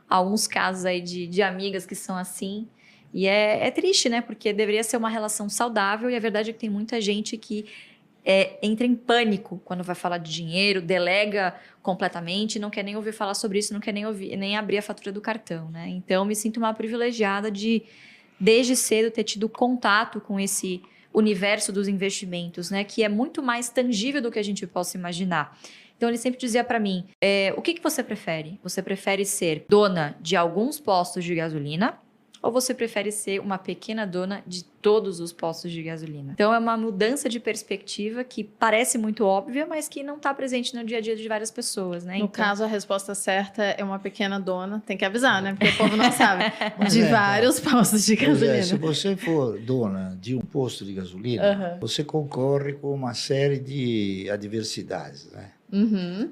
alguns casos aí de amigas que são assim. E é triste, né? Porque deveria ser uma relação saudável e a verdade é que tem muita gente que entra em pânico quando vai falar de dinheiro, delega completamente, não quer nem ouvir falar sobre isso, não quer nem abrir a fatura do cartão, né? Então, me sinto uma privilegiada de, desde cedo, ter tido contato com esse universo dos investimentos, né? Que é muito mais tangível do que a gente possa imaginar. Então, ele sempre dizia para mim, o que você prefere? Você prefere ser dona de alguns postos de gasolina ou você prefere ser uma pequena dona de todos os postos de gasolina? Então, é uma mudança de perspectiva que parece muito óbvia, mas que não está presente no dia a dia de várias pessoas, né? No caso, a resposta certa é uma pequena dona. Tem que avisar, né? Porque o povo não sabe. De vários postos de gasolina. Se você for dona de um posto de gasolina, você concorre com uma série de adversidades, né?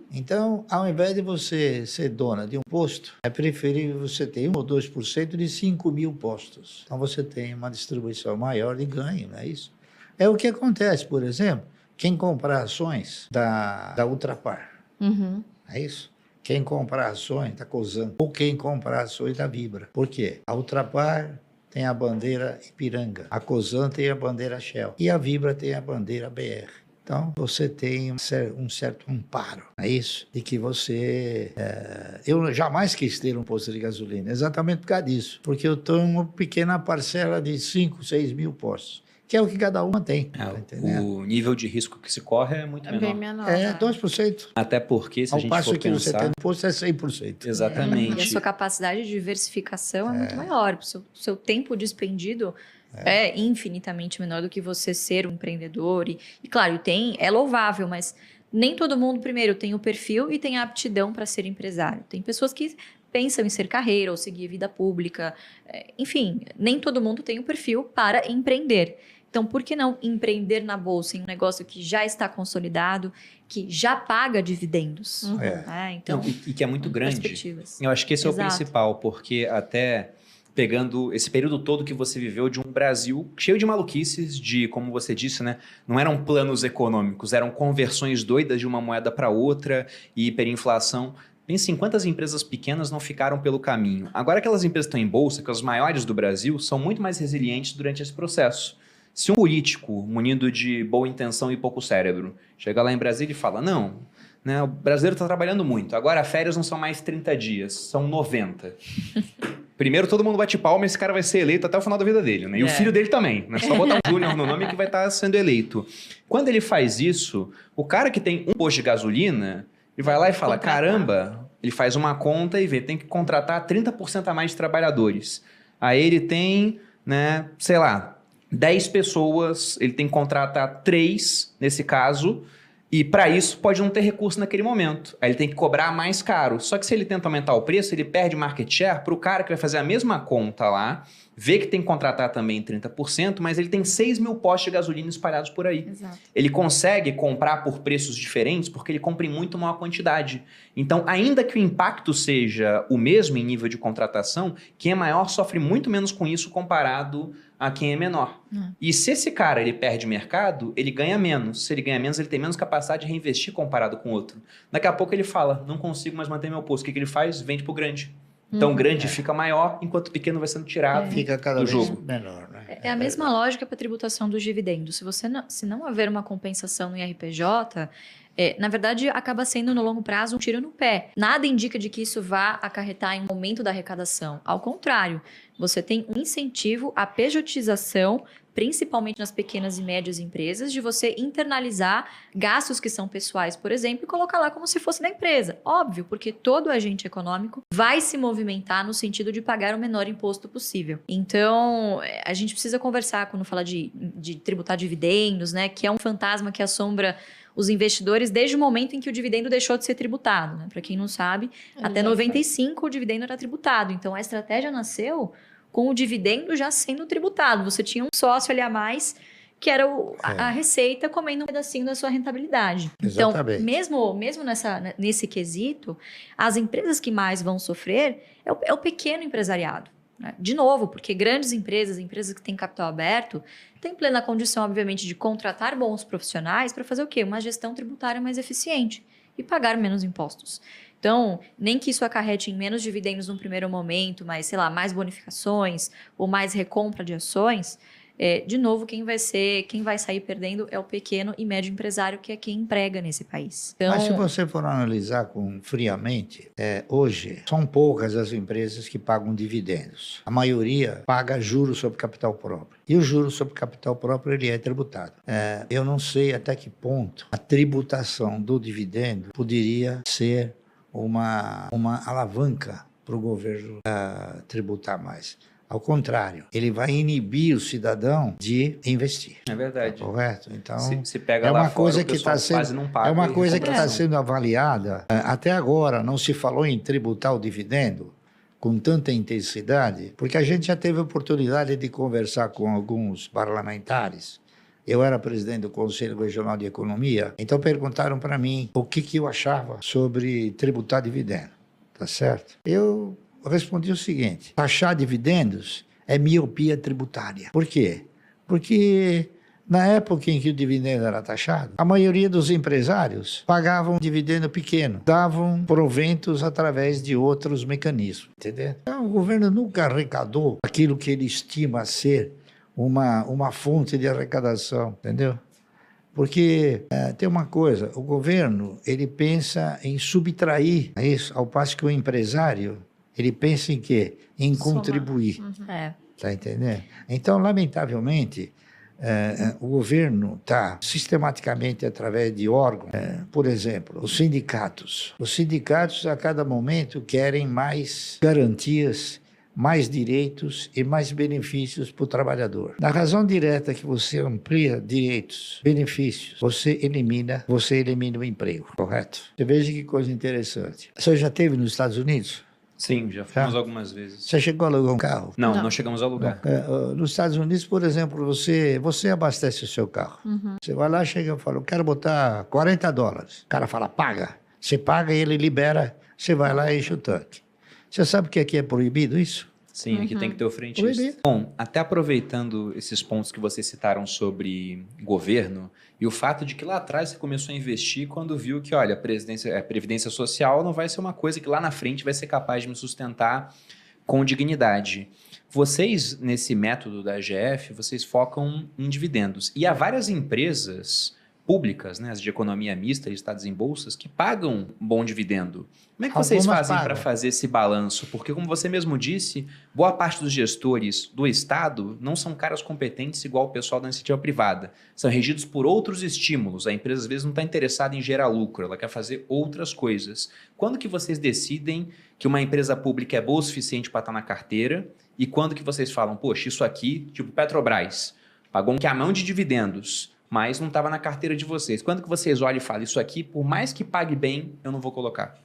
Então, ao invés de você ser dona de um posto, é preferível você ter 1 ou 2% de 5 mil postos. Então, você tem uma distribuição maior de ganho, não é isso? É o que acontece, por exemplo, quem comprar ações da Ultrapar, é isso? Quem comprar ações da Cosan, ou quem comprar ações da Vibra. Por quê? A Ultrapar tem a bandeira Ipiranga, a Cosan tem a bandeira Shell e a Vibra tem a bandeira BR. Então, você tem um certo amparo, é isso? De que você... eu jamais quis ter um posto de gasolina, exatamente por causa disso. Porque eu tenho uma pequena parcela de 5, 6 mil postos, que é o que cada uma tem. Tá entendendo? O nível de risco que se corre é muito menor. Bem menor. 2%. Até porque, se a gente for pensar... Ao passo que você tem no posto é 100%. Exatamente. E a sua capacidade de diversificação é muito maior. O seu tempo despendido... É infinitamente menor do que você ser um empreendedor. E claro, é louvável, mas nem todo mundo, primeiro, tem o perfil e tem a aptidão para ser empresário. Tem pessoas que pensam em ser carreira ou seguir vida pública. Enfim, nem todo mundo tem o perfil para empreender. Então, por que não empreender na bolsa em um negócio que já está consolidado, que já paga dividendos? Então, e que é muito grande. Eu acho que esse é o principal, porque até... pegando esse período todo que você viveu de um Brasil cheio de maluquices, de, como você disse, né, não eram planos econômicos, eram conversões doidas de uma moeda para outra e hiperinflação. Pense em quantas empresas pequenas não ficaram pelo caminho. Agora, aquelas empresas que estão em bolsa, que são as maiores do Brasil, são muito mais resilientes durante esse processo. Se um político, munido de boa intenção e pouco cérebro, chega lá em Brasília e fala, não, né, o brasileiro está trabalhando muito, agora férias não são mais 30 dias, são 90. Primeiro, todo mundo bate palma e esse cara vai ser eleito até o final da vida dele, né? E o filho dele também, né? Só botar um Júnior no nome que vai estar sendo eleito. Quando ele faz isso, o cara que tem um posto de gasolina, ele vai lá e fala, caramba, ele faz uma conta e vê, tem que contratar 30% a mais de trabalhadores. Aí ele tem, né, sei lá, 10 pessoas, ele tem que contratar 3, nesse caso, e para isso pode não ter recurso naquele momento. Aí ele tem que cobrar mais caro. Só que se ele tenta aumentar o preço, ele perde market share para o cara que vai fazer a mesma conta lá, vê que tem que contratar também 30%, mas ele tem 6 mil postos de gasolina espalhados por aí. Exato. Ele consegue comprar por preços diferentes porque ele compra em muito maior quantidade. Então, ainda que o impacto seja o mesmo em nível de contratação, quem é maior sofre muito menos com isso comparado a quem é menor. E se esse cara ele perde mercado, ele ganha menos. Se ele ganha menos, ele tem menos capacidade de reinvestir comparado com o outro. Daqui a pouco ele fala, não consigo mais manter meu posto. O que ele faz? Vende pro grande. Então o grande fica maior, enquanto o pequeno vai sendo tirado fica cada do vez jogo. menor. Né? É a mesma lógica para a tributação dos dividendos. Se não haver uma compensação no IRPJ, na verdade, acaba sendo, no longo prazo, um tiro no pé. Nada indica de que isso vá acarretar em um aumento da arrecadação. Ao contrário, você tem um incentivo à pejotização, principalmente nas pequenas e médias empresas, de você internalizar gastos que são pessoais, por exemplo, e colocar lá como se fosse da empresa. Óbvio, porque todo agente econômico vai se movimentar no sentido de pagar o menor imposto possível. Então, a gente precisa conversar quando fala de tributar dividendos, né, que é um fantasma que assombra os investidores desde o momento em que o dividendo deixou de ser tributado. Né? Para quem não sabe, até 95 o dividendo era tributado. Então, a estratégia nasceu com o dividendo já sendo tributado. Você tinha um sócio ali a mais, que era a receita comendo um pedacinho da sua rentabilidade. Exatamente. Então, mesmo nesse quesito, as empresas que mais vão sofrer é o pequeno empresariado. Né? De novo, porque grandes empresas que têm capital aberto, têm plena condição, obviamente, de contratar bons profissionais para fazer o quê? Uma gestão tributária mais eficiente e pagar menos impostos. Então, nem que isso acarrete em menos dividendos num primeiro momento, mas, sei lá, mais bonificações ou mais recompra de ações, de novo, quem vai sair perdendo é o pequeno e médio empresário, que é quem emprega nesse país. Então, mas se você for analisar friamente, hoje são poucas as empresas que pagam dividendos. A maioria paga juros sobre capital próprio. E o juro sobre capital próprio ele é tributado. Eu não sei até que ponto a tributação do dividendo poderia ser uma alavanca para o governo tributar mais. Ao contrário, ele vai inibir o cidadão de investir. É verdade. Tá correto? Então, se pega lá fora, o pessoal quase não paga. É uma coisa que está sendo avaliada. Até agora não se falou em tributar o dividendo com tanta intensidade, porque a gente já teve a oportunidade de conversar com alguns parlamentares. Eu era presidente do Conselho Regional de Economia, então perguntaram para mim o que eu achava sobre tributar dividendo. Tá certo? Eu respondi o seguinte: taxar dividendos é miopia tributária. Por quê? Porque na época em que o dividendo era taxado, a maioria dos empresários pagavam um dividendo pequeno, davam proventos através de outros mecanismos, entendeu? Então, o governo nunca arrecadou aquilo que ele estima ser uma fonte de arrecadação, entendeu? Porque tem uma coisa, o governo ele pensa em subtrair isso, ao passo que o empresário ele pensa em quê? Em contribuir. Tá entendendo? Então, lamentavelmente, o governo está sistematicamente através de órgãos, por exemplo, os sindicatos. Os sindicatos, a cada momento, querem mais garantias, mais direitos e mais benefícios para o trabalhador. Na razão direta que você amplia direitos, benefícios, você elimina o emprego, correto? Você veja que coisa interessante. Você já esteve nos Estados Unidos? Sim, já fomos algumas vezes. Você chegou a alugar um carro? Não chegamos a alugar. Nos Estados Unidos, por exemplo, você abastece o seu carro. Você vai lá, chega e fala, eu quero botar $40. O cara fala, paga. Você paga e ele libera, você vai lá e enche o tanque. Você sabe que aqui é proibido isso? Sim, aqui tem que ter o frentista. Bom, até aproveitando esses pontos que vocês citaram sobre governo e o fato de que lá atrás você começou a investir quando viu que, olha, a Previdência Social não vai ser uma coisa que lá na frente vai ser capaz de me sustentar com dignidade. Vocês, nesse método da AGF, vocês focam em dividendos. E há várias empresas públicas, né, as de economia mista, listadas em bolsas, que pagam bom dividendo. Como é que vocês fazem para fazer esse balanço? Porque, como você mesmo disse, boa parte dos gestores do Estado não são caras competentes igual o pessoal da iniciativa privada. São regidos por outros estímulos. A empresa, às vezes, não está interessada em gerar lucro, ela quer fazer outras coisas. Quando que vocês decidem que uma empresa pública é boa o suficiente para estar na carteira? E quando que vocês falam, poxa, isso aqui, tipo Petrobras, pagou um queimão de dividendos, mas não estava na carteira de vocês. Quando que vocês olham e falam, isso aqui, por mais que pague bem, eu não vou colocar?